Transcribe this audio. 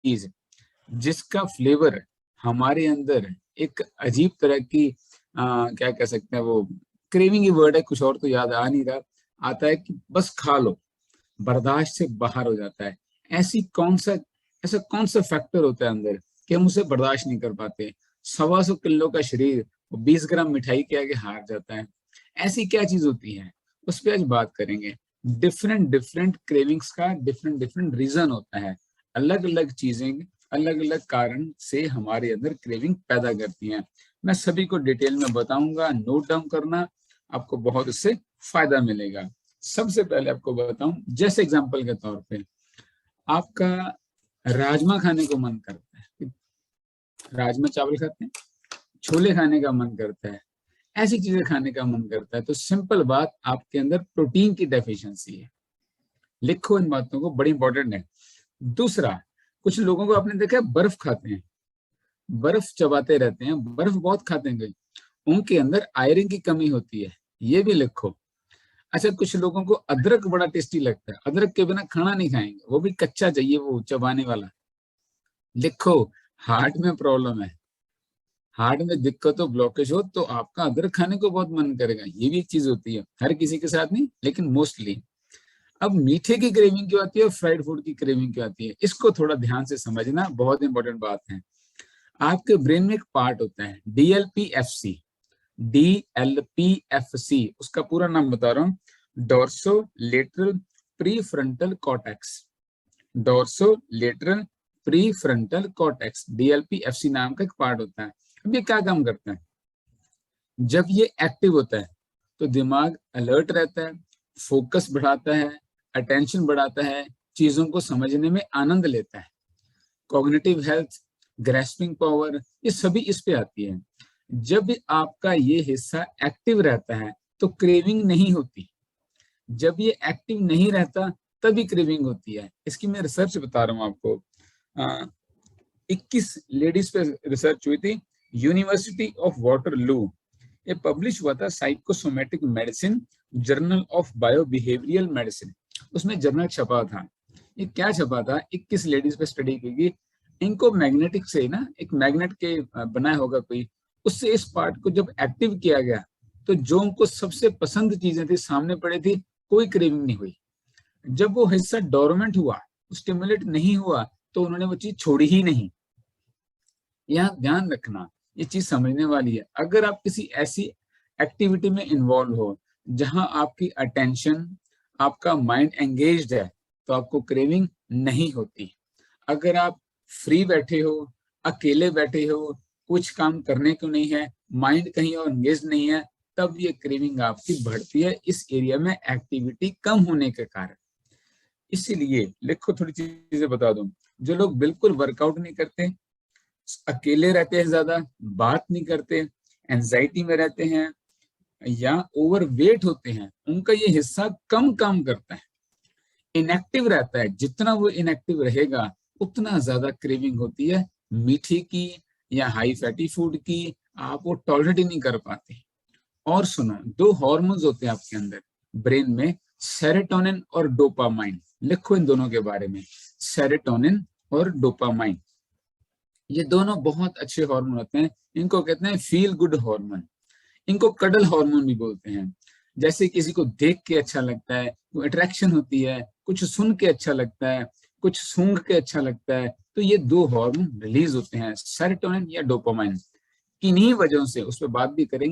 चीज जिसका फ्लेवर हमारे अंदर एक अजीब तरह की क्या कह सकते हैं, वो क्रेविंग ही वर्ड है, कुछ और तो याद आ नहीं रहा, आता है कि बस खा लो, बर्दाश्त से बाहर हो जाता है। ऐसी कौन सा ऐसा कौन सा फैक्टर होता है अंदर कि हम उसे बर्दाश्त नहीं कर पाते? 125 किलो का शरीर 20 ग्राम मिठाई के आगे हार जाता है। ऐसी क्या चीज होती है, उस पर आज बात करेंगे। डिफरेंट डिफरेंट क्रेविंग्स का डिफरेंट डिफरेंट रीजन होता है। अलग अलग चीजें अलग अलग कारण से हमारे अंदर क्रेविंग पैदा करती हैं। मैं सभी को डिटेल में बताऊंगा, नोट डाउन करना, आपको बहुत इससे फायदा मिलेगा। सबसे पहले आपको बताऊं, जैसे एग्जांपल के तौर पे आपका राजमा खाने को मन करता है, राजमा चावल खाते हैं, छोले खाने का मन करता है, ऐसी चीजें खाने का मन करता है, तो सिंपल बात, आपके अंदर प्रोटीन की डेफिशिएंसी है। लिखो इन बातों को, बड़ी इंपॉर्टेंट है। दूसरा, कुछ लोगों को आपने देखा है बर्फ खाते हैं, बर्फ चबाते रहते हैं, बर्फ बहुत खाते हैं, उनके अंदर आयरन की कमी होती है, ये भी लिखो। अच्छा, कुछ लोगों को अदरक बड़ा टेस्टी लगता है, अदरक के बिना खाना नहीं खाएंगे, वो भी कच्चा चाहिए, वो चबाने वाला। लिखो, हार्ट में प्रॉब्लम है, हार्ट में दिक्कत हो, ब्लॉकेज हो, तो आपका अदरक खाने को बहुत मन करेगा, ये भी एक चीज होती है, हर किसी के साथ नहीं लेकिन मोस्टली। अब मीठे की क्रेविंग क्यों आती है और फ्राइड फूड की क्रेविंग क्यों आती है, इसको थोड़ा ध्यान से समझना, बहुत इंपॉर्टेंट बात है। आपके ब्रेन में एक पार्ट होता है डीएलपीएफसी, डीएलपीएफसी, उसका पूरा नाम बता रहा हूँ, dorso lateral prefrontal cortex, dorso lateral prefrontal cortex, DLPFC नाम का एक पार्ट होता है। अब ये क्या काम करता है? जब ये एक्टिव होता है तो दिमाग अलर्ट रहता है, फोकस बढ़ाता है, अटेंशन बढ़ाता है, चीजों को समझने में आनंद लेता है, कॉग्निटिव हेल्थ, ग्रेस्पिंग पावर, ये सभी इस पे आती है। जब आपका ये हिस्सा एक्टिव रहता है तो क्रेविंग नहीं होती, जब ये एक्टिव नहीं रहता तभी क्रेविंग होती है। इसकी मैं रिसर्च बता रहा हूँ आपको। 21 लेडीज पे रिसर्च हुई थी, यूनिवर्सिटी ऑफ वाटरलू, ये पब्लिश हुआ था psychosomatic medicine, journal of bio behavioural medicine, उसमें जर्नल छपा था। ये क्या छपा था, 21 लेडीज पे स्टडी की गई, इनको मैग्नेटिक से ना, एक मैग्नेट के बनाया होगा कोई, उससे इस पार्ट को जब एक्टिव किया गया तो जो उनको सबसे पसंद चीजें थी सामने पड़ी थी, कोई क्रेविंग नहीं हुई। जब वो हिस्सा डोरमेंट हुआ, स्टिमुलेट नहीं हुआ, तो उन्होंने वो चीज छोड़ी ही नहीं। यहाँ ध्यान रखना, ये चीज समझने वाली है। अगर आप किसी ऐसी एक्टिविटी में इन्वॉल्व हो जहां आपकी अटेंशन, आपका माइंड एंगेज्ड है, तो आपको क्रेविंग नहीं होती। अगर आप फ्री बैठे हो, अकेले बैठे हो, कुछ काम करने को नहीं है, माइंड कहीं और एंगेज नहीं है, तब ये क्रेविंग आपकी बढ़ती है, इस एरिया में एक्टिविटी कम होने के कारण। इसीलिए लिखो, थोड़ी चीजें बता दूं, जो लोग बिल्कुल वर्कआउट नहीं करते, अकेले रहते हैं, ज्यादा बात नहीं करते, एंजाइटी में रहते हैं, या ओवरवेट होते हैं, उनका ये हिस्सा कम काम करता है, इनएक्टिव रहता है। जितना वो इनएक्टिव रहेगा उतना ज्यादा क्रेविंग होती है मीठी की या हाई फैटी फूड की, आप वो टॉलरेट ही नहीं कर पाते। और सुनो, दो हॉर्मोन्स होते हैं आपके अंदर ब्रेन में, सेरोटोनिन और डोपामाइन। लिखो इन दोनों के बारे में, सेरोटोनिन और डोपामाइन, ये दोनों बहुत अच्छे हार्मोन होते हैं, इनको कहते हैं फील गुड हार्मोन, इनको कडल हार्मोन भी बोलते हैं। जैसे किसी को देख के अच्छा लगता है, वो अट्रैक्शन होती है, कुछ सुन के अच्छा लगता है, कुछ सूंघ के अच्छा लगता है, तो ये दो हार्मोन रिलीज होते हैं, सेरोटोनिन या डोपामाइन। किन्हीं वजहों से, उस पर बात भी करेंगे,